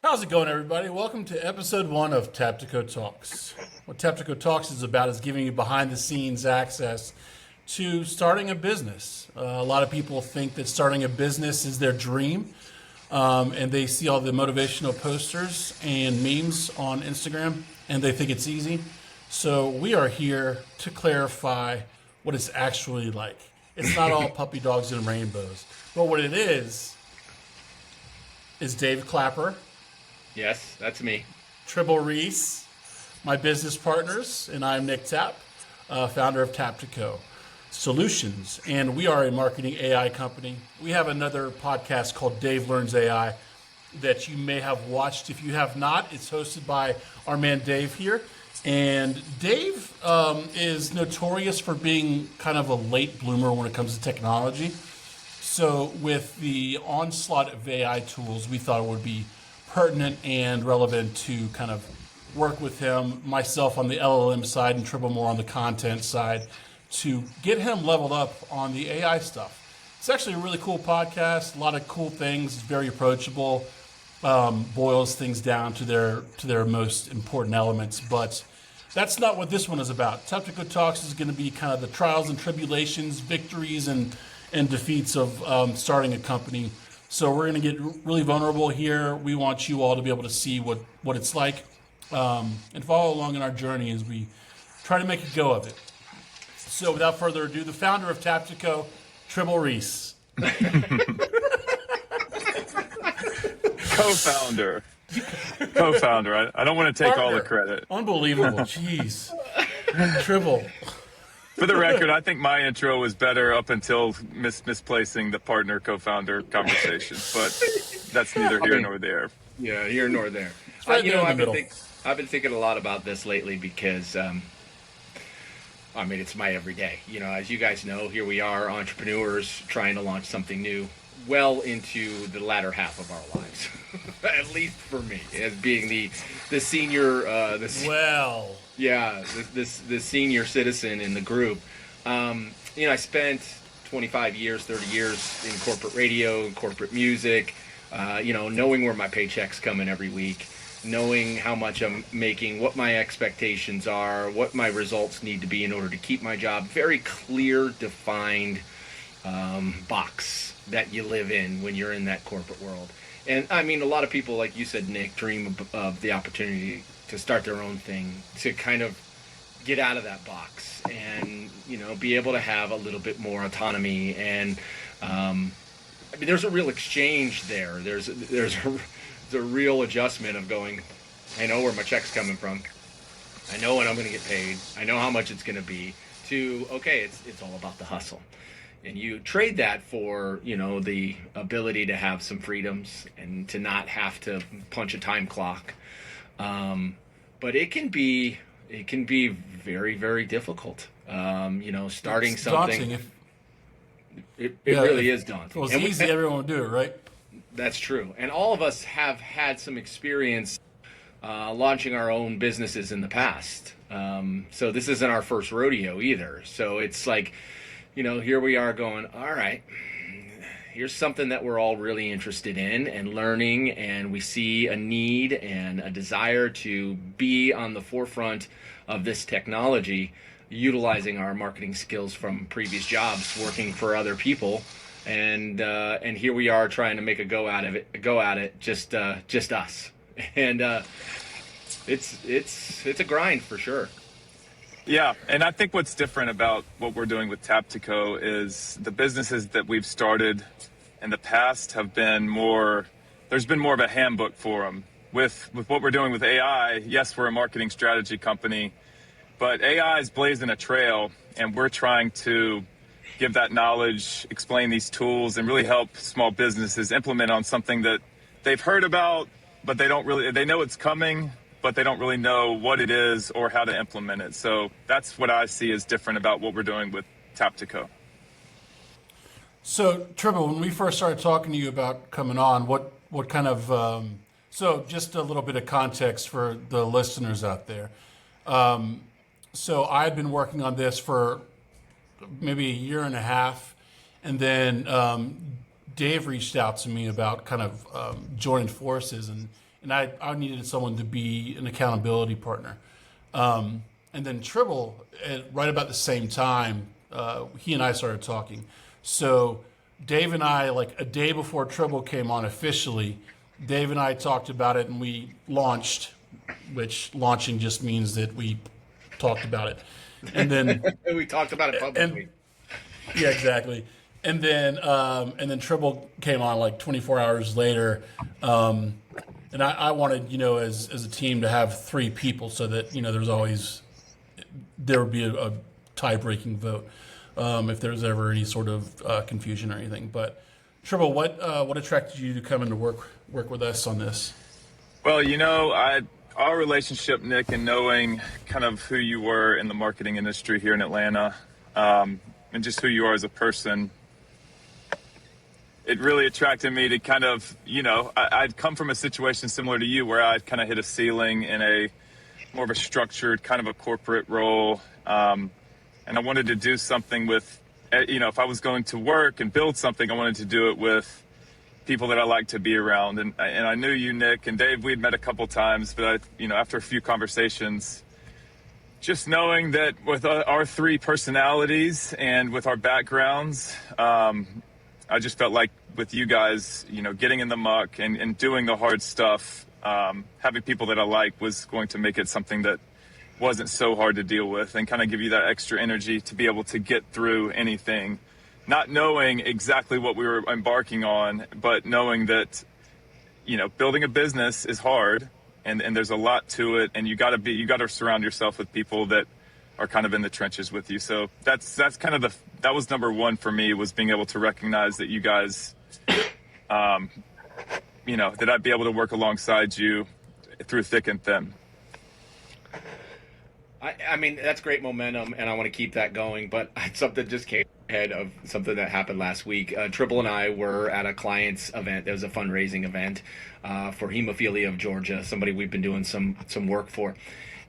How's it going, everybody? Welcome to episode 1 of Taptico Talks. What Taptico Talks is about is giving you behind-the-scenes access to starting a business. A lot of people think that starting a business is their dream, and they see all the motivational posters and memes on Instagram, and they think it's easy. So we are here to clarify what it's actually like. It's not all puppy dogs and rainbows, but what it is Dave Clapper. Yes, that's me. Tribble Reese, my business partners, and I'm Nick Tapp, founder of Taptico Solutions, and we are a marketing AI company. We have another podcast called Dave Learns AI that you may have watched. If you have not, it's hosted by our man Dave here, and Dave is notorious for being kind of a late bloomer when it comes to technology. So with the onslaught of AI tools, we thought it would be pertinent and relevant to kind of work with him, myself on the LLM side and Tribble more on the content side, to get him leveled up on the AI stuff. It's actually a really cool podcast, a lot of cool things, it's very approachable, boils things down to their most important elements, but that's not what this one is about. Taptico Talks is going to be kind of the trials and tribulations, victories and defeats of starting a company. So we're going to get really vulnerable here. We want you all to be able to see what it's like and follow along in our journey as we try to make a go of it. So without further ado, the founder of Taptico, Tribble Reese. Co-founder. I don't want to take all the credit. Unbelievable. Jeez. Tribble. For the record, I think my intro was better up until misplacing the partner co-founder conversation, but that's neither here nor there. Yeah, here nor there. Right there in the I've been thinking a lot about this lately because, it's my everyday. As you guys know, here we are, entrepreneurs trying to launch something new, well into the latter half of our lives, at least for me, as being the senior. The senior citizen in the group. I spent 25 years, 30 years in corporate radio, corporate music, knowing where my paycheck's coming every week, knowing how much I'm making, what my expectations are, what my results need to be in order to keep my job. Very clear, defined box that you live in when you're in that corporate world. And a lot of people, like you said, Nick, dream of the opportunity to start their own thing, to kind of get out of that box and, be able to have a little bit more autonomy. And there's a real exchange there. There's a real adjustment of going, I know where my check's coming from. I know when I'm going to get paid. I know how much it's going to be, to, okay, it's all about the hustle. And you trade that for, the ability to have some freedoms and to not have to punch a time clock. But it can be very, very difficult. Starting it's something. Daunting. It really is daunting. Well, it's easy, everyone would do it, right? That's true. And all of us have had some experience launching our own businesses in the past. So this isn't our first rodeo either. So it's like, here we are going, all right, here's something that we're all really interested in and learning, and we see a need and a desire to be on the forefront of this technology, utilizing our marketing skills from previous jobs working for other people, and here we are trying to make a go at it, just us, and it's a grind for sure. Yeah, and I think what's different about what we're doing with Taptico is the businesses that we've started in the past have been there's been more of a handbook for them. With what we're doing with AI, yes, we're a marketing strategy company, but AI is blazing a trail, and we're trying to give that knowledge, explain these tools, and really help small businesses implement on something that they've heard about, but they know it's coming, but they don't really know what it is or how to implement it. So that's what I see as different about what we're doing with Taptico. So, Tribble, when we first started talking to you about coming on, what kind of, so just a little bit of context for the listeners out there. So I had been working on this for maybe a year and a half, and then Dave reached out to me about kind of joining forces and and I needed someone to be an accountability partner. And then Tribble, at right about the same time, he and I started talking. So Dave and I, like a day before Tribble came on officially, Dave and I talked about it, and we launched, which launching just means that we talked about it. And then we talked about it publicly. yeah, exactly. And then Tribble came on like 24 hours later. And I wanted, as a team to have 3 people so that, there would be a tie-breaking vote if there was ever any sort of confusion or anything. But Tribble, what attracted you to come into work with us on this? Well, our relationship, Nick, and knowing kind of who you were in the marketing industry here in Atlanta, and just who you are as a person, it really attracted me to kind of, I'd come from a situation similar to you where I'd kind of hit a ceiling in a more of a structured kind of a corporate role. And I wanted to do something with, if I was going to work and build something, I wanted to do it with people that I like to be around. And I knew you, Nick, and Dave, we'd met a couple times, but after a few conversations, just knowing that with our 3 personalities and with our backgrounds, I just felt like with you guys, getting in the muck and doing the hard stuff, having people that I like was going to make it something that wasn't so hard to deal with and kind of give you that extra energy to be able to get through anything, not knowing exactly what we were embarking on, but knowing that, building a business is hard and there's a lot to it, and you got to surround yourself with people that are kind of in the trenches with you. So that's kind of that was number one for me, was being able to recognize that you guys, that I'd be able to work alongside you through thick and thin. I mean, that's great momentum, and I want to keep that going, but something just came ahead of something that happened last week. Tribble and I were at a client's event. There was a fundraising event for Hemophilia of Georgia, somebody we've been doing some work for.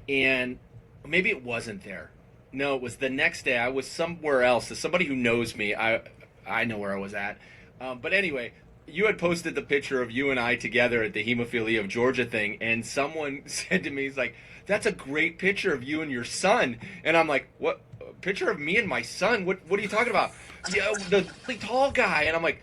And maybe it wasn't there. No, it was the next day. I was somewhere else. As somebody who knows me, I know where I was at. But anyway, you had posted the picture of you and I together at the Hemophilia of Georgia thing, and someone said to me, he's like, "That's a great picture of you and your son." And I'm like, "What? A picture of me and my son? What are you talking about?" "Yeah, the really tall guy." And I'm like,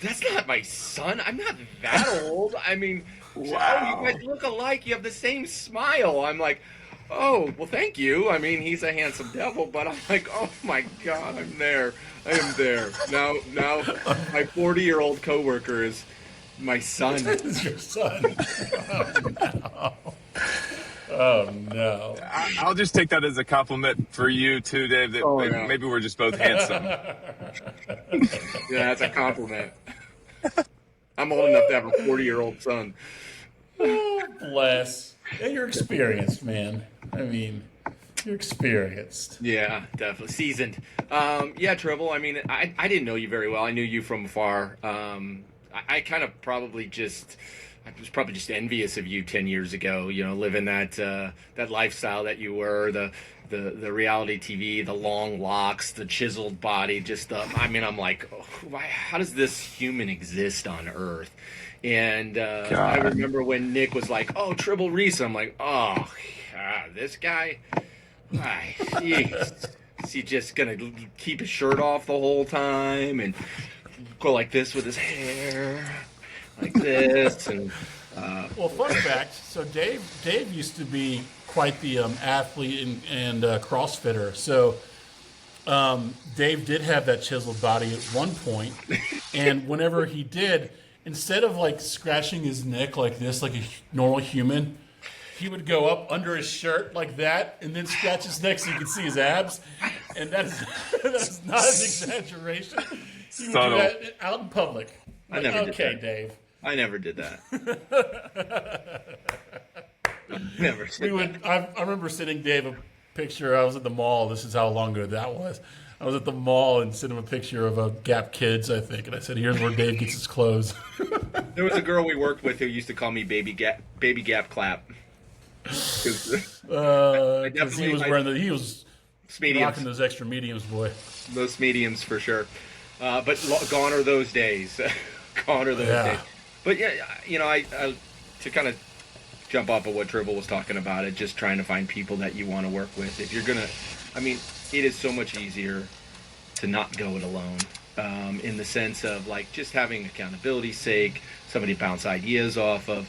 "That's not my son. I'm not that old." I mean, wow. Oh, you guys look alike. You have the same smile. I'm like, "Oh, well, thank you." I mean, he's a handsome devil, but I'm like, "Oh my God, I'm there. I am there." Now my 40-year-old coworker is my son. Is your son? Oh no. I'll just take that as a compliment for you too, Dave, that maybe we're just both handsome. Yeah, that's a compliment. I'm old enough to have a 40-year-old son. Oh, bless. Yeah, you're experienced, man. I mean, you're experienced. Yeah, definitely. Seasoned. Yeah, Tribble, I mean, I didn't know you very well. I knew you from afar. I kind of I was probably just envious of you 10 years ago, living that lifestyle that you were, the reality TV, the long locks, the chiseled body, I'm like, oh, how does this human exist on Earth? And I remember when Nick was like, "Oh, Tribble Reese," I'm like, "Oh, God, this guy, is he just gonna keep his shirt off the whole time and go like this with his hair, like this?" And well, fun fact. So Dave used to be quite the athlete and CrossFitter. So Dave did have that chiseled body at one point, and whenever he did, instead of like scratching his neck like this, like a normal human, he would go up under his shirt like that and then scratch his neck so you could see his abs. And that is not an exaggeration. He would do that out in public. I never did that. Okay, Dave. I never did that. I remember sending Dave a picture. I was at the mall. This is how long ago that was. I was at the mall and sent him a picture of a Gap Kids, I think, and I said, "Here's where Dave gets his clothes." There was a girl we worked with who used to call me Baby Gap Clap. Because he was mediums. rocking those extra mediums, boy. Those mediums for sure. But gone are those days. Gone are those days. But yeah, I to kind of jump off of what Tribble was talking about, it just trying to find people that you want to work with. If you're gonna, I mean, it is so much easier to not go it alone, in the sense of like just having accountability's sake, somebody to bounce ideas off of.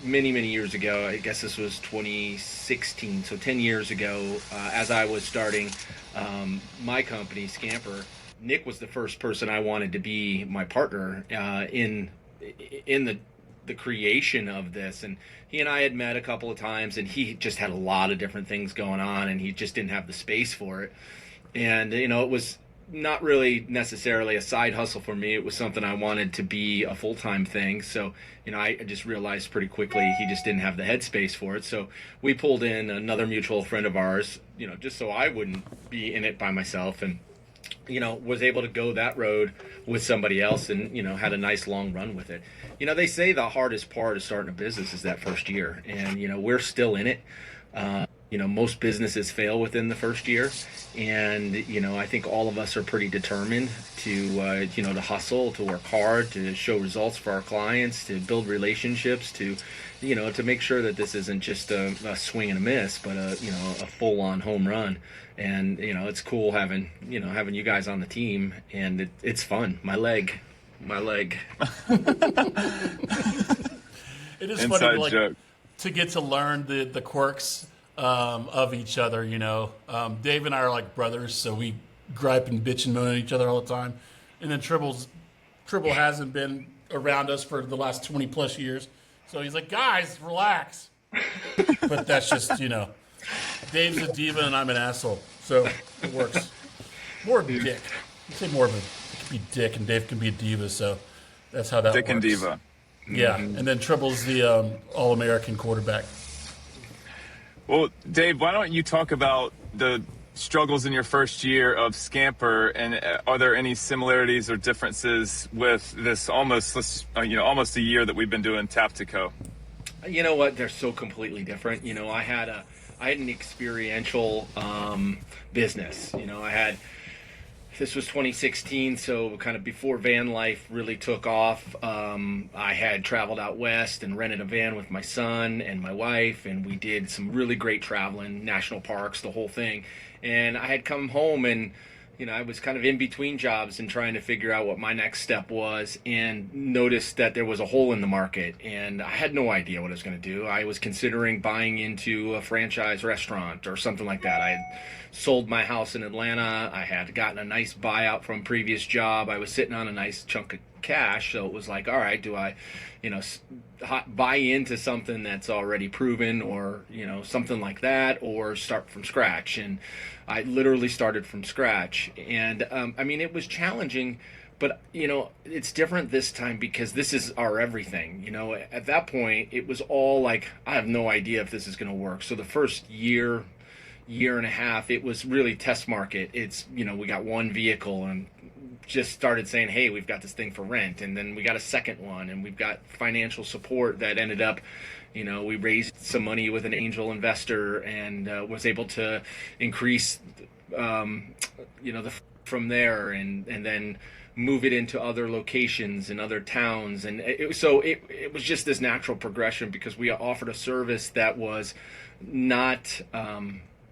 Many years ago, I guess this was 2016, so 10 years ago, as I was starting my company, Scamper, Nick was the first person I wanted to be my partner in the creation of this. And he and I had met a couple of times, and he just had a lot of different things going on, and he just didn't have the space for it. And, you know, it was not really necessarily a side hustle for me. It was something I wanted to be a full-time thing. So, you know, I just realized pretty quickly he just didn't have the headspace for it. So we pulled in another mutual friend of ours, you know, just so I wouldn't be in it by myself, and, you know, was able to go that road with somebody else, and, you know, had a nice long run with it. You know, they say the hardest part of starting a business is that first year, and, you know, we're still in it. You know, most businesses fail within the first year, and, you know, I think all of us are pretty determined to, you know, to hustle, to work hard, to show results for our clients, to build relationships, to, you know, to make sure that this isn't just a swing and a miss, but you know, a full-on home run. And, you know, it's cool having you guys on the team, and it's fun. My leg. It is Inside funny, like, joke. to get to learn the quirks of each other. You know, Dave and I are like brothers, so we gripe and bitch and moan at each other all the time. And then Tribble hasn't been around us for the last 20 plus years, so he's like, guys, relax. But that's just, you know, Dave's a diva and I'm an asshole, so it works. More dick. You say more of a, it can be dick, and Dave can be a diva, so that's how that Dick works. and diva. Yeah, and then Tribble's the All-American quarterback. Well, Dave, why don't you talk about the struggles in your first year of Scamper, and are there any similarities or differences with this almost a year that we've been doing Taptico? You know what? They're so completely different. You know, I had an experiential business. You know, this was 2016, so kind of before van life really took off. I had traveled out west and rented a van with my son and my wife, and we did some really great traveling, national parks, the whole thing. And I had come home, and, you know, I was kind of in between jobs and trying to figure out what my next step was, and noticed that there was a hole in the market, and I had no idea what I was going to do. I was considering buying into a franchise restaurant or something like that. I had sold my house in Atlanta. I had gotten a nice buyout from a previous job. I was sitting on a nice chunk of cash, so it was like, all right, do I, you know, buy into something that's already proven, or, you know, something like that, or start from scratch? And I literally started from scratch, and I mean, it was challenging, but, you know, it's different this time because this is our everything. You know, at that point, it was all like, I have no idea if this is going to work. So the first year and a half, it was really test market. It's, you know, we got one vehicle and just started saying, hey, we've got this thing for rent, and then we got a second one, and we've got financial support that ended up, you know, we raised some money with an angel investor, and was able to increase, you know, from there, and then move it into other locations and other towns. And it was just this natural progression, because we offered a service that was not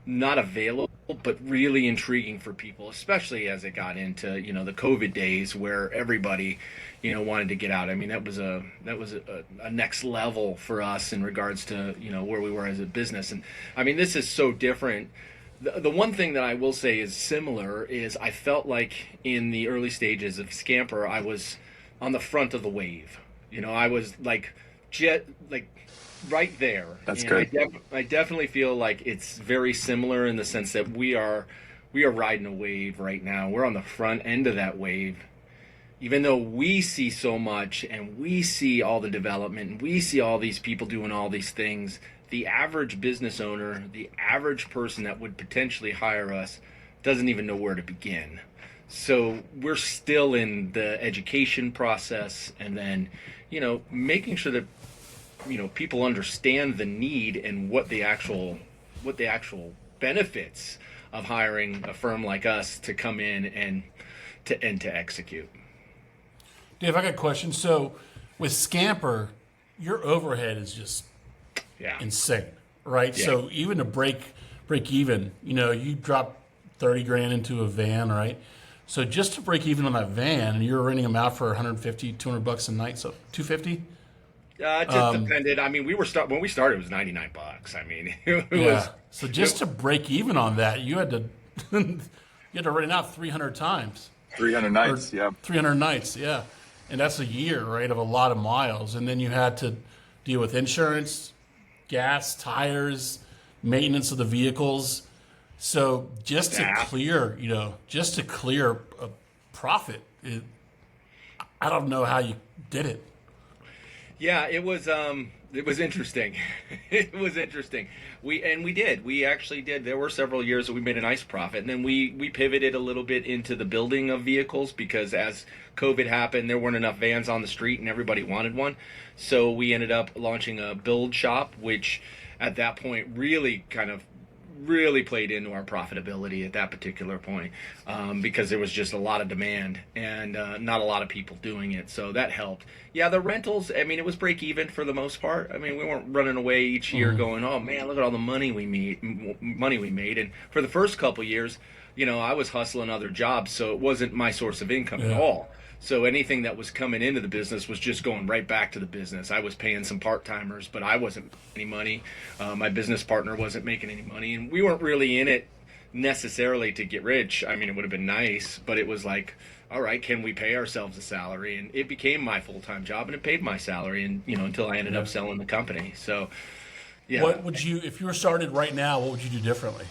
available, but really intriguing for people, especially as it got into, you know, the COVID days where everybody, you know, wanted to get out. I mean, that was a next level for us in regards to, you know, where we were as a business. And I mean, this is so different. The one thing that I will say is similar is I felt like in the early stages of Scamper, I was on the front of the wave. You know, I was like right there. That's and good. I definitely feel like it's very similar in the sense that we are riding a wave right now. We're on the front end of that wave. Even though we see so much, and we see all the development, and we see all these people doing all these things, the average business owner, the average person that would potentially hire us, doesn't even know where to begin. So we're still in the education process, and then, you know, making sure that, you know, people understand the need and what the actual benefits of hiring a firm like us to come in and to execute. Dave, I got a question. So with Scamper, your overhead is just Yeah. insane, right? Yeah. So even to break even, you drop 30 grand into a van, right? So just to break even on that van, and you're renting them out for 150, 200 bucks a night, so 250. It just depended. I mean, when we started, it was $99. I mean, it was. So just to break even on that, you had to you had to rent it out 300 times. 300 nights, yeah. 300 nights, yeah. And that's a year, right, of a lot of miles. And then you had to deal with insurance, gas, tires, maintenance of the vehicles. So just to clear a profit, I don't know how you did it. Yeah, it was interesting. It was interesting. We actually did. There were several years that we made a nice profit, and then we pivoted a little bit into the building of vehicles, because as COVID happened, there weren't enough vans on the street and everybody wanted one. So we ended up launching a build shop, which at that point really played into our profitability at that particular point, because there was just a lot of demand and not a lot of people doing it. So that helped. Yeah, the rentals, I mean, it was break even for the most part. I mean, we weren't running away each year going, oh man, look at all the money we made. And for the first couple years, I was hustling other jobs, so it wasn't my source of income at all. So anything that was coming into the business was just going right back to the business. I was paying some part-timers, but I wasn't making any money. My business partner wasn't making any money, and we weren't really in it necessarily to get rich. I mean, it would have been nice, but it was like, all right, can we pay ourselves a salary? And it became my full-time job, and it paid my salary, and until I ended up selling the company. So, yeah. What would you, if you were started right now, what would you do differently?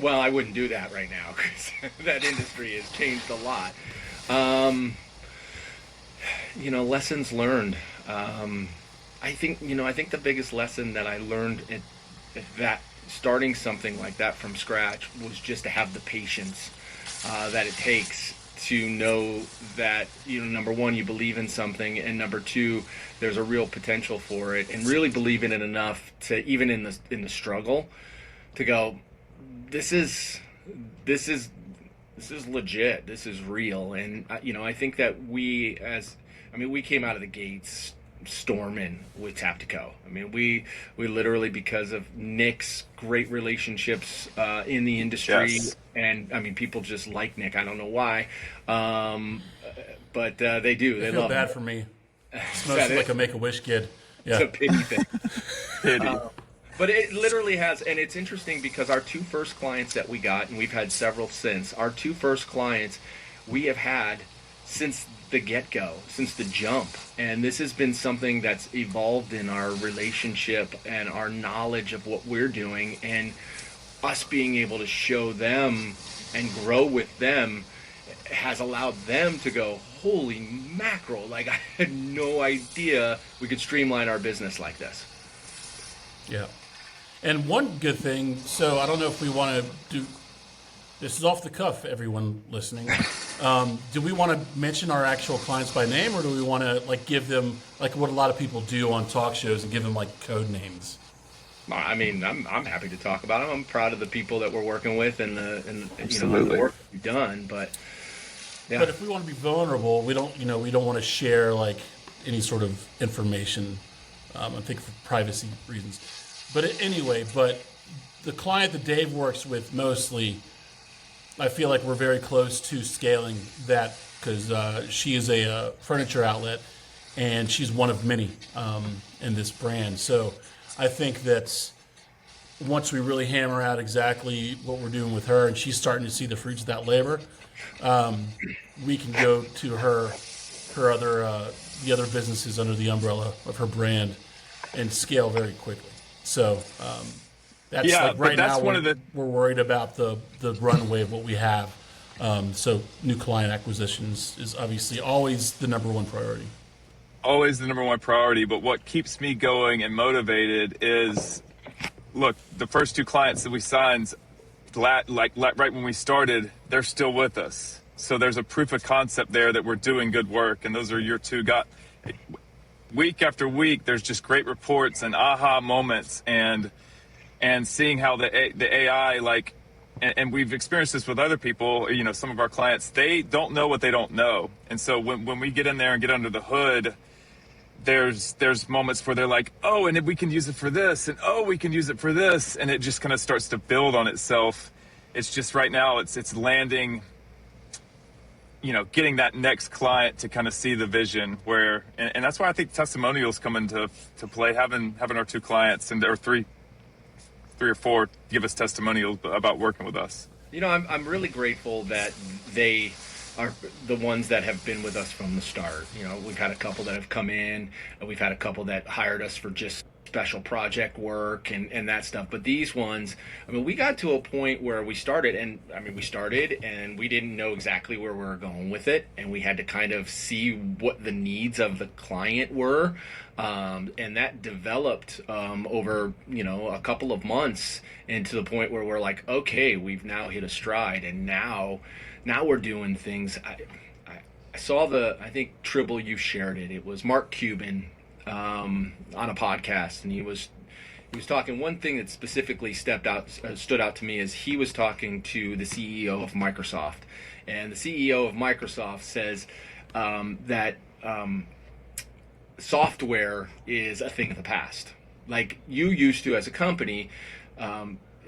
Well, I wouldn't do that right now, because that industry has changed a lot. Lessons learned. I think the biggest lesson that I learned at that starting something like that from scratch was just to have the patience that it takes to know that, number one, you believe in something, and number two, there's a real potential for it, and really believe in it enough to, even in the struggle, to go, this is legit. This is real. And I think that we came out of the gates storming with Taptico. I mean, we literally, because of Nick's great relationships in the industry, and I mean, people just like Nick. I don't know why, but they do. They feel love bad him. For me. It's mostly like a Make-A-Wish kid. Yeah. It's a pity thing. But it literally has, and it's interesting because our two first clients that we got, and we've had several since, our two first clients we have had since the get-go, since the jump. And this has been something that's evolved in our relationship and our knowledge of what we're doing, and us being able to show them and grow with them has allowed them to go, holy mackerel, like I had no idea we could streamline our business like this. Yeah. And one good thing, so I don't know if we want to do, this is off the cuff, everyone listening. Do we want to mention our actual clients by name, or do we want to give them like what a lot of people do on talk shows and give them code names? I mean, I'm happy to talk about them. I'm proud of the people that we're working with and the work we've done. But yeah. But if we want to be vulnerable, we don't want to share any sort of information. I think for privacy reasons. But anyway, the client that Dave works with mostly, I feel like we're very close to scaling that, because she is a furniture outlet, and she's one of many in this brand. So I think that once we really hammer out exactly what we're doing with her, and she's starting to see the fruits of that labor, we can go to her other the other businesses under the umbrella of her brand and scale very quickly. So that's right now we're worried about the runway of what we have. So new client acquisitions is obviously always the number one priority. Always the number one priority. But what keeps me going and motivated is, look, the first two clients that we signed, right when we started, they're still with us. So there's a proof of concept there that we're doing good work. And those are your two week after week, there's just great reports and aha moments, and seeing how the AI, and we've experienced this with other people, some of our clients, they don't know what they don't know. And so when we get in there and get under the hood, there's moments where they're like, oh, and we can use it for this, and oh, we can use it for this, and it just kind of starts to build on itself. It's just right now it's landing, getting that next client to kind of see the vision where, and that's why I think testimonials come into play. Having our 2 clients or three or four give us testimonials about working with us. I'm really grateful that they are the ones that have been with us from the start. We've had a couple that have come in, and we've had a couple that hired us for just special project work and that stuff. But these ones, we got to a point where we started and we didn't know exactly where we were going with it. And we had to kind of see what the needs of the client were. And that developed over, a couple of months, and to the point where we're like, okay, we've now hit a stride. And now we're doing things. I saw I think Tribble, you shared it. It was Mark Cuban on a podcast, and he was talking. One thing that specifically stood out to me is he was talking to the CEO of Microsoft, and the CEO of Microsoft says that software is a thing of the past. Like you used to as a company,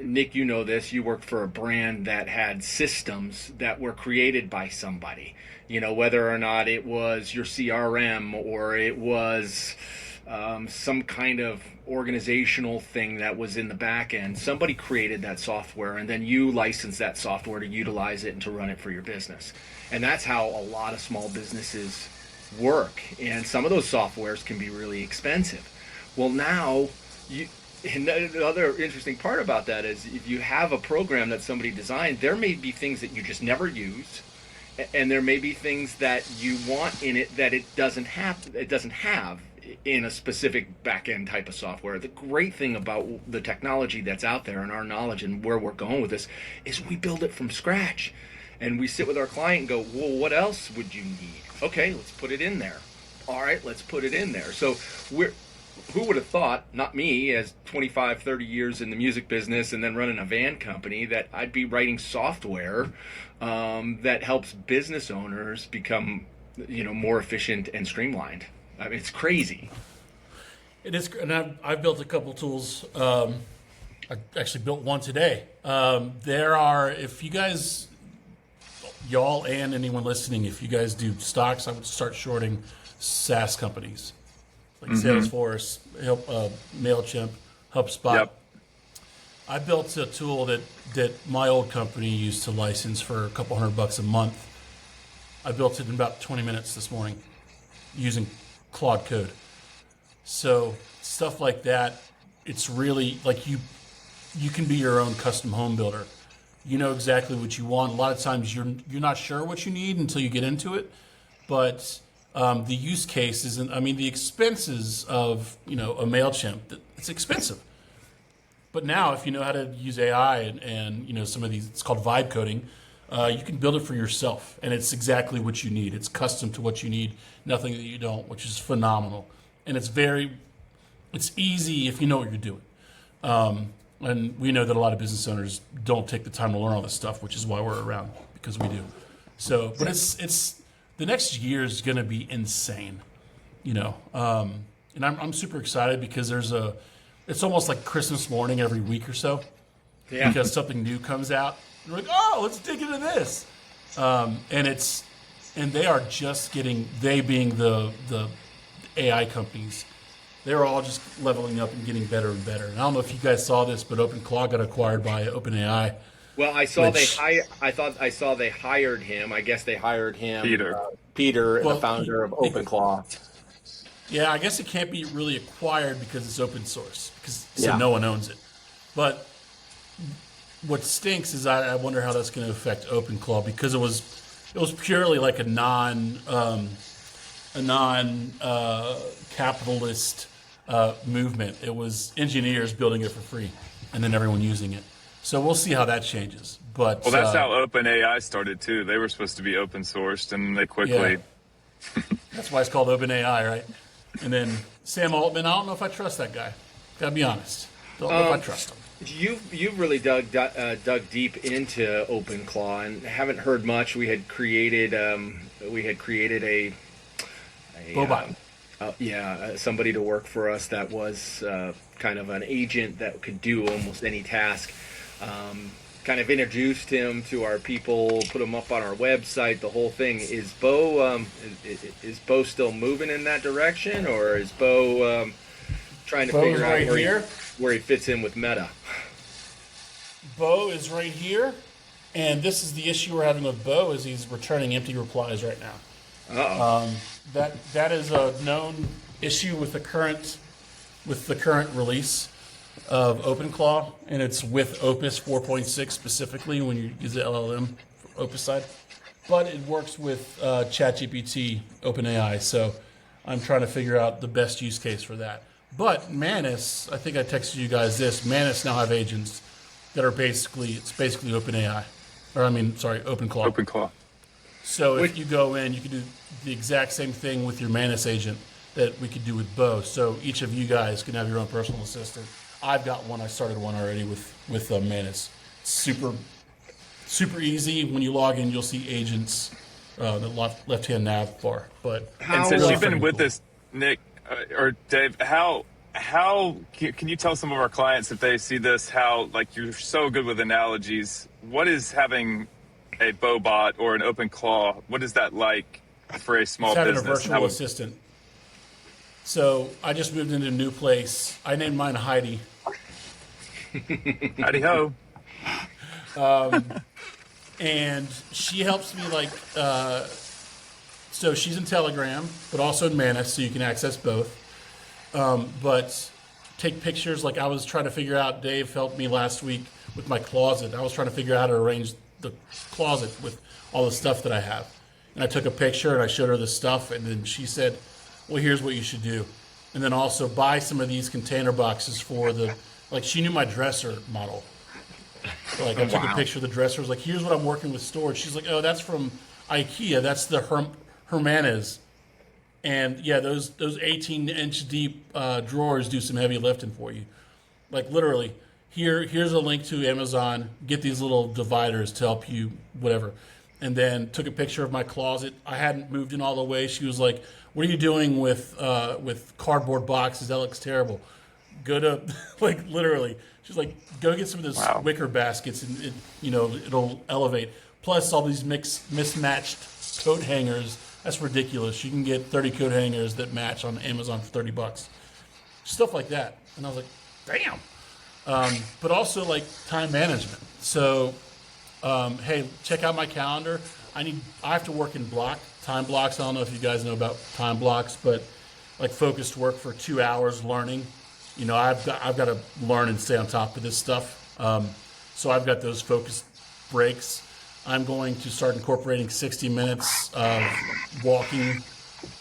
Nick, you know this, you worked for a brand that had systems that were created by somebody, whether or not it was your CRM or it was some kind of organizational thing that was in the back end. Somebody created that software, and then you license that software to utilize it and to run it for your business. And that's how a lot of small businesses work. And some of those softwares can be really expensive. Well, now and the other interesting part about that is if you have a program that somebody designed, there may be things that you just never use, and there may be things that you want in it that it doesn't have in a specific back-end type of software. The great thing about the technology that's out there and our knowledge and where we're going with this is we build it from scratch. And we sit with our client and go, well, what else would you need? Okay, let's put it in there. All right, let's put it in there. So who would have thought, not me, as 25, 30 years in the music business and then running a van company, that I'd be writing software that helps business owners become, more efficient and streamlined. It's crazy. It is, and I've built a couple tools. I actually built one today. There are, if you guys, y'all and anyone listening, if you guys do stocks, I would start shorting SaaS companies like Salesforce, MailChimp, HubSpot. Yep. I built a tool that my old company used to license for a couple $100 a month. I built it in about 20 minutes this morning using Claude Code. So stuff like that, it's really like you can be your own custom home builder. You know exactly what you want. A lot of times you're not sure what you need until you get into it, but the use case isn't. The expenses of a MailChimp, it's expensive. But now, if you know how to use AI and some of these, it's called vibe coding. You can build it for yourself, and it's exactly what you need. It's custom to what you need, nothing that you don't, which is phenomenal. And it's easy if you know what you're doing. And we know that a lot of business owners don't take the time to learn all this stuff, which is why we're around, because we do. So, but it's the next year is going to be insane, and I'm super excited because it's almost like Christmas morning every week or so, because something new comes out. And we're like, oh, let's dig into this, and they are just they being the AI companies. They're all just leveling up and getting better and better. And I don't know if you guys saw this, but OpenClaw got acquired by OpenAI. Well, I saw I saw they hired him. I guess they hired him, Peter, the founder of OpenClaw. Yeah, I guess it can't be really acquired because it's open source, so no one owns it. But what stinks is I wonder how that's going to affect OpenClaw, because it was purely like a non capitalist movement. It was engineers building it for free, and then everyone using it. So we'll see how that changes. But that's how OpenAI started too. They were supposed to be open sourced, and they quickly. Yeah. That's why it's called OpenAI, right? And then Sam Altman. I don't know if I trust that guy. Gotta be honest. Don't know if I trust him. You've really dug deep into OpenClaw and haven't heard much. We had created a Bobot. Somebody to work for us that was kind of an agent that could do almost any task. Kind of introduced him to our people, put him up on our website, the whole thing. Is Bo still moving in that direction, or is Bo trying to figure out where he fits in with Meta? Bo is right here, and this is the issue we're having with Bo, is he's returning empty replies right now. Uh-oh. That is a known issue with the current release of OpenClaw, and it's with Opus 4.6 specifically when you use the LLM for Opus side. But it works with ChatGPT, OpenAI, so I'm trying to figure out the best use case for that. But Manus, I think I texted you guys this, Manus now have agents that are basically OpenAI. OpenClaw. OpenClaw. So if you go in, you can do the exact same thing with your Manus agent that we could do with Bo. So each of you guys can have your own personal assistant. I've got one. I started one already with Manus. Super easy. When you log in, you'll see agents, the left-hand nav bar. But and since you've been with us, Nick or Dave, how can you tell some of our clients if they see this, how, like, you're so good with analogies, what is having a Bo bot or an OpenClaw, what is that like for a small business? Having a virtual assistant. So I just moved into a new place. I named mine Heidi. Howdy ho. And she helps me, like, so she's in Telegram, but also in Manus, so you can access both. But take pictures. Like, I was trying to figure out, Dave helped me last week with my closet. I was trying to figure out how to arrange the closet with all the stuff that I have. And I took a picture and I showed her the stuff, and then she said, well, here's what you should do. And then also buy some of these container boxes for she knew my dresser model. So, like, I took a picture of the dresser. I was like, here's what I'm working with storage. She's like, oh, that's from IKEA. That's the Hermanes. And yeah, those 18-inch deep drawers do some heavy lifting for you. Like, literally, here's a link to Amazon. Get these little dividers to help you, whatever. And then took a picture of my closet. I hadn't moved in all the way. She was like, what are you doing with cardboard boxes? That looks terrible. Go to, like, literally, she's like, go get some of those wicker baskets, and it'll elevate. Plus all these mismatched coat hangers. That's ridiculous. You can get 30 coat hangers that match on Amazon for $30. Stuff like that. And I was like, damn. But also, like, time management. So, hey, check out my calendar. I have to work in time blocks. I don't know if you guys know about time blocks, but like focused work for 2 hours learning. I've got to learn and stay on top of this stuff. So I've got those focused breaks. I'm going to start incorporating 60 minutes of walking,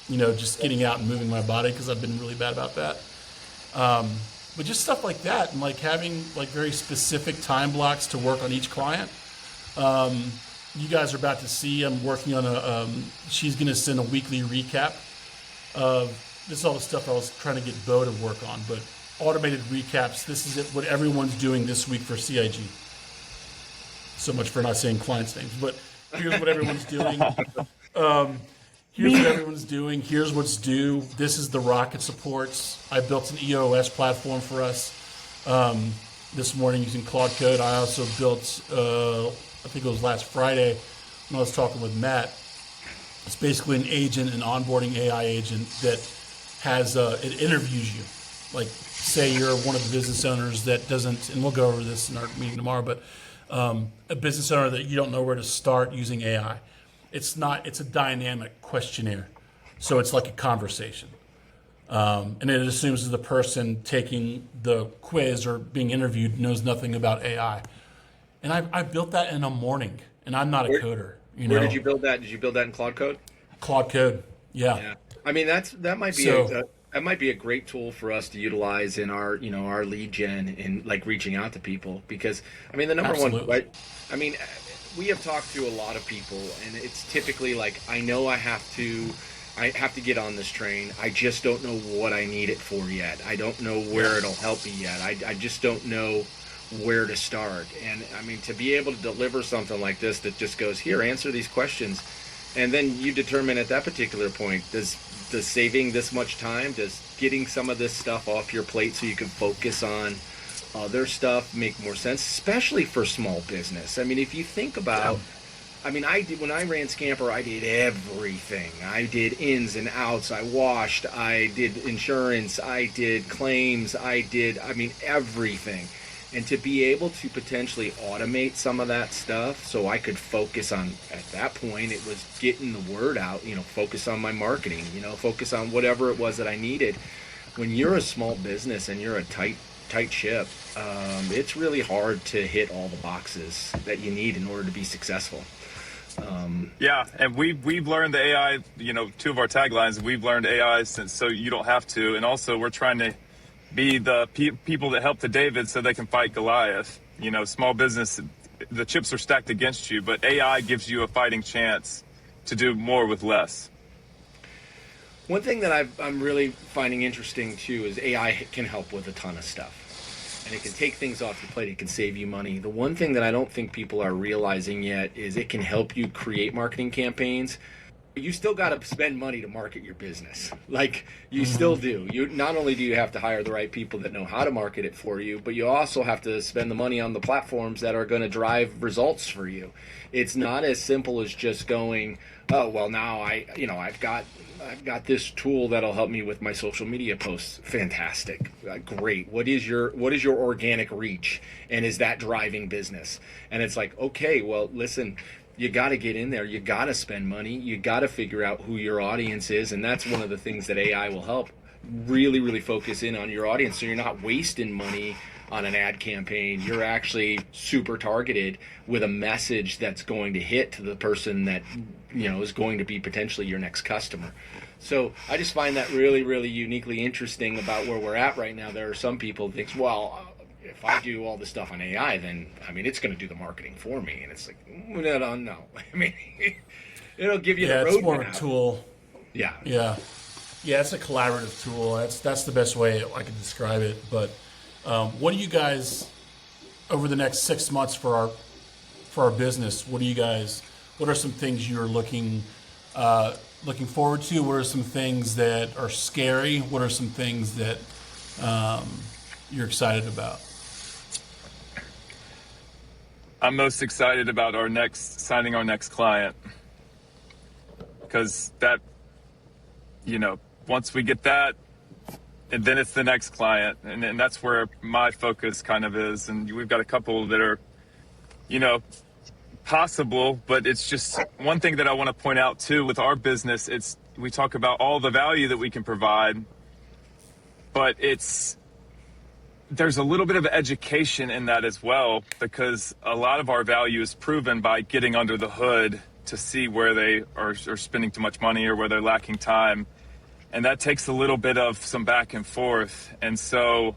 just getting out and moving my body, because I've been really bad about that. But just stuff like that, and like having like very specific time blocks to work on each client. You guys are about to see, I'm working on she's going to send a weekly recap of, this is all the stuff I was trying to get Bo to work on, but automated recaps. This is what everyone's doing this week for CIG. So much for not saying clients' names, but here's what everyone's doing. Here's what everyone's doing. Here's what's due. This is the rocket supports. I built an EOS platform for us this morning using Claude Code. I also built, I think it was last Friday when I was talking with Matt. It's basically an agent, an onboarding AI agent that has, it interviews you. Like, say you're one of the business owners that doesn't, and we'll go over this in our meeting tomorrow, but a business owner that you don't know where to start using AI. It's a dynamic questionnaire. So it's like a conversation. And it assumes that the person taking the quiz or being interviewed knows nothing about AI. And I built that in a morning, and I'm not a coder. Where did you build that? Did you build that in Claude Code? Claude Code, yeah. I mean, that might be a great tool for us to utilize in our lead gen and like reaching out to people, because I mean the number one, right? I mean, we have talked to a lot of people, and it's typically like, I know I have to get on this train. I just don't know what I need it for yet. I don't know where it'll help me yet. I just don't know where to start. And I mean, to be able to deliver something like this that just goes, here, answer these questions, And then you determine at that particular point, does saving this much time, does getting some of this stuff off your plate so you can focus on other stuff make more sense, especially for small business? I mean, if you think about, when I ran Scamper, I did everything. I did ins and outs. I washed. I did insurance. I did claims. Everything. And to be able to potentially automate some of that stuff so I could focus on, at that point, it was getting the word out, focus on my marketing, focus on whatever it was that I needed. When you're a small business and you're a tight ship, it's really hard to hit all the boxes that you need in order to be successful. Yeah, and we've learned the AI, two of our taglines, we've learned AI since so you don't have to. And also we're trying to be the people that help the David so they can fight Goliath. Small business, the chips are stacked against you, but AI gives you a fighting chance to do more with less. One thing that I'm really finding interesting too is AI can help with a ton of stuff. And it can take things off your plate. It can save you money. The one thing that I don't think people are realizing yet is it can help you create marketing campaigns. You still got to spend money to market your business. Like, you still do. You not only do you have to hire the right people that know how to market it for you, but you also have to spend the money on the platforms that are going to drive results for you. It's not as simple as just going, oh, well, now I've got this tool that'll help me with my social media posts. Fantastic. Great. What is your organic reach? And is that driving business? And it's like, okay, well, listen, you got to get in there. You got to spend money. You got to figure out who your audience is. And that's one of the things that AI will help. Really, really focus in on your audience so you're not wasting money on an ad campaign. You're actually super targeted with a message that's going to hit to the person that is going to be potentially your next customer. So I just find that really, really uniquely interesting about where we're at right now. There are some people who think, well, if I do all this stuff on AI, then it's going to do the marketing for me. And it's like, no. It'll give you the roadmap. It's more of a tool. Yeah. It's a collaborative tool. That's the best way I can describe it. But what do you guys, over the next 6 months for our business, what are some things you're looking forward to? What are some things that are scary? What are some things that you're excited about? I'm most excited about signing our next client, because that, once we get that, and then it's the next client, and that's where my focus kind of is. And we've got a couple that are, possible, but it's just one thing that I want to point out too with our business. We talk about all the value that we can provide, but there's a little bit of education in that as well, because a lot of our value is proven by getting under the hood to see where they are spending too much money or where they're lacking time. And that takes a little bit of some back and forth. And so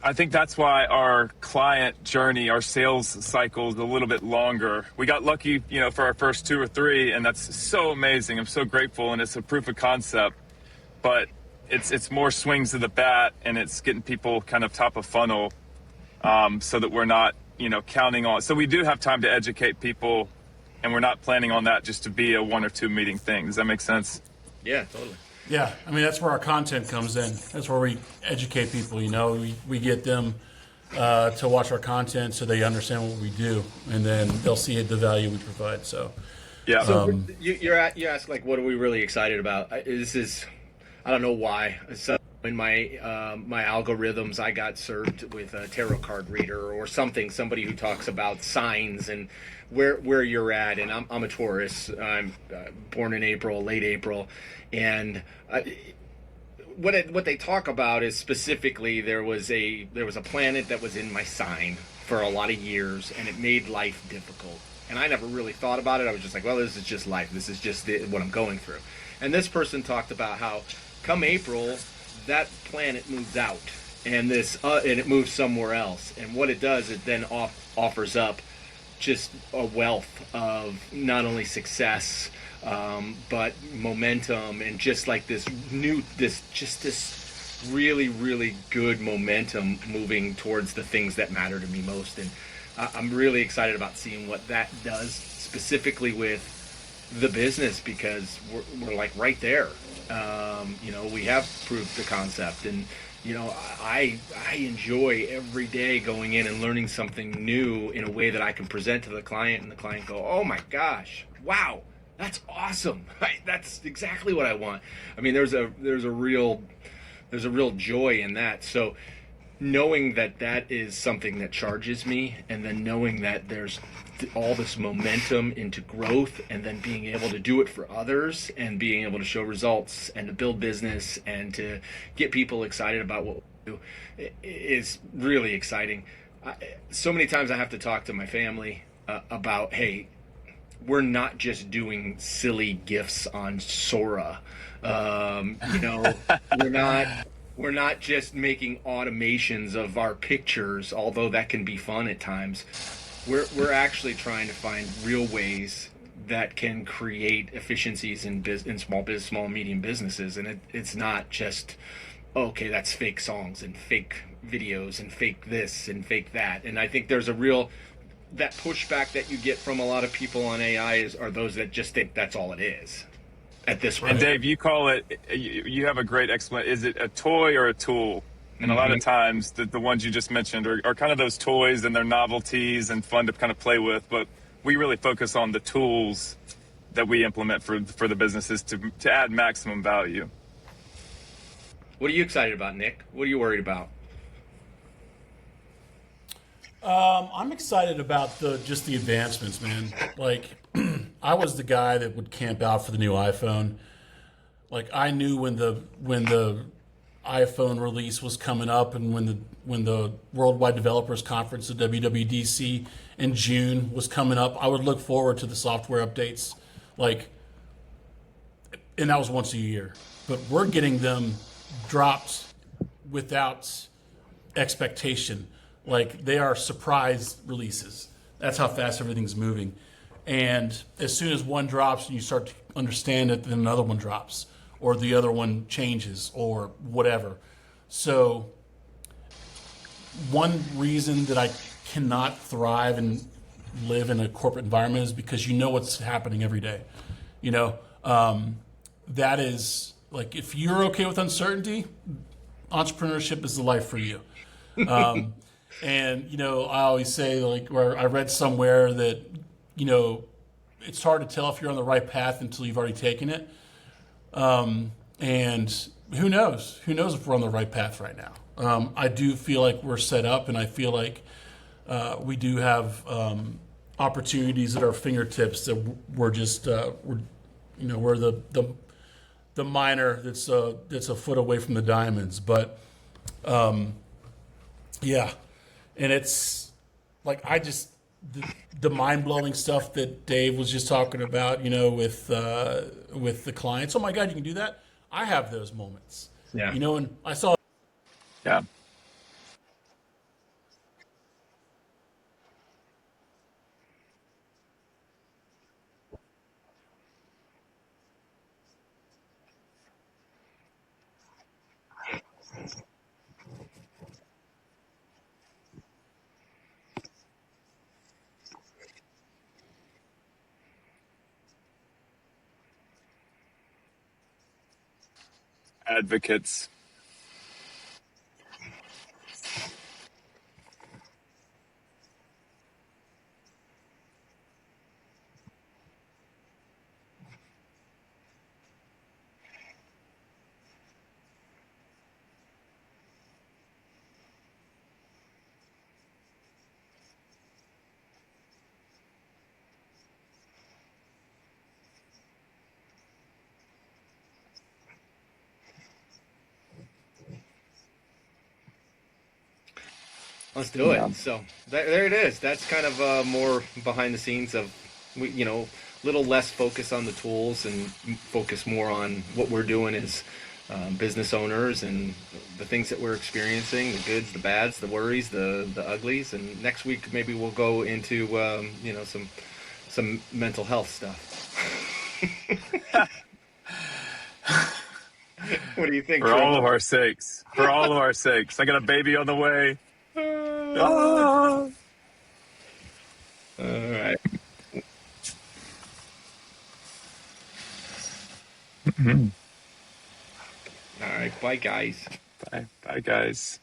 I think that's why our client journey, our sales cycle is a little bit longer. We got lucky, for our first 2 or 3, and that's so amazing. I'm so grateful, and it's a proof of concept. But it's more swings of the bat, and it's getting people kind of top of funnel, so that we're not, counting on. So we do have time to educate people, and we're not planning on that just to be a 1 or 2 meeting thing. Does that make sense? Yeah, totally. Yeah, that's where our content comes in. That's where we educate people. We get them to watch our content so they understand what we do, and then they'll see the value we provide. So, yeah. So you ask, like, what are we really excited about? This is, I don't know why. So in my algorithms, I got served with a tarot card reader or somebody who talks about signs and where you're at. And I'm a Taurus. I'm born in April, late April, and what they talk about is specifically there was a planet that was in my sign for a lot of years, and it made life difficult. And I never really thought about it. I was just like, well, this is just life. This is just what I'm going through. And this person talked about how come April, that planet moves out, and it moves somewhere else. And what it does, it then offers up just a wealth of not only success, but momentum, and just like this really, really good momentum moving towards the things that matter to me most. And I'm really excited about seeing what that does specifically with the business because we're like right there. We have proved the concept, and I enjoy every day going in and learning something new in a way that I can present to the client, and the client go, "Oh my gosh, wow, that's awesome! That's exactly what I want." I mean, there's a real joy in that. So knowing that that is something that charges me, and then knowing that there's all this momentum into growth, and then being able to do it for others, and being able to show results, and to build business, and to get people excited about what we do is really exciting. So many times I have to talk to my family about, hey, we're not just doing silly GIFs on Sora. We're not just making automations of our pictures, although that can be fun at times. We're actually trying to find real ways that can create efficiencies in small and medium businesses, and it's not just, okay, that's fake songs and fake videos and fake this and fake that. And I think there's that pushback that you get from a lot of people on AI are those that just think that's all it is at this point. And Dave, you call it, you have a great explanation. Is it a toy or a tool? And a lot of times the ones you just mentioned are kind of those toys, and they're novelties and fun to kind of play with. But we really focus on the tools that we implement for the businesses to add maximum value. What are you excited about, Nick? What are you worried about? I'm excited about just the advancements, man. Like, I was the guy that would camp out for the new iPhone. Like, I knew when the iPhone release was coming up, and when the Worldwide Developers Conference, the WWDC, in June was coming up, I would look forward to the software updates. Like, and that was once a year. But we're getting them dropped without expectation. Like, they are surprise releases. That's how fast everything's moving. And as soon as one drops and you start to understand it, then another one drops, or the other one changes, or whatever. So one reason that I cannot thrive and live in a corporate environment is because you know what's happening every day. That is, like, if you're okay with uncertainty, entrepreneurship is the life for you. And, I always say, like, where I read somewhere that, it's hard to tell if you're on the right path until you've already taken it. And who knows? Who knows if we're on the right path right now? I do feel like we're set up, and I feel like we do have opportunities at our fingertips that we're just, we're the miner that's a foot away from the diamonds. But yeah, and it's like the mind-blowing stuff that Dave was just talking about, with the clients. Oh my God, you can do that? I have those moments. Yeah. And I saw. Yeah. Advocates. Let's do it. So there it is. That's kind of more behind the scenes of, little less focus on the tools and focus more on what we're doing as business owners, and the things that we're experiencing, the goods, the bads, the worries, the uglies. And next week maybe we'll go into some mental health stuff. What do you think? For all of our sakes. For all of our sakes. I got a baby on the way. All right. Mhm. All right. Bye, guys. Bye, guys.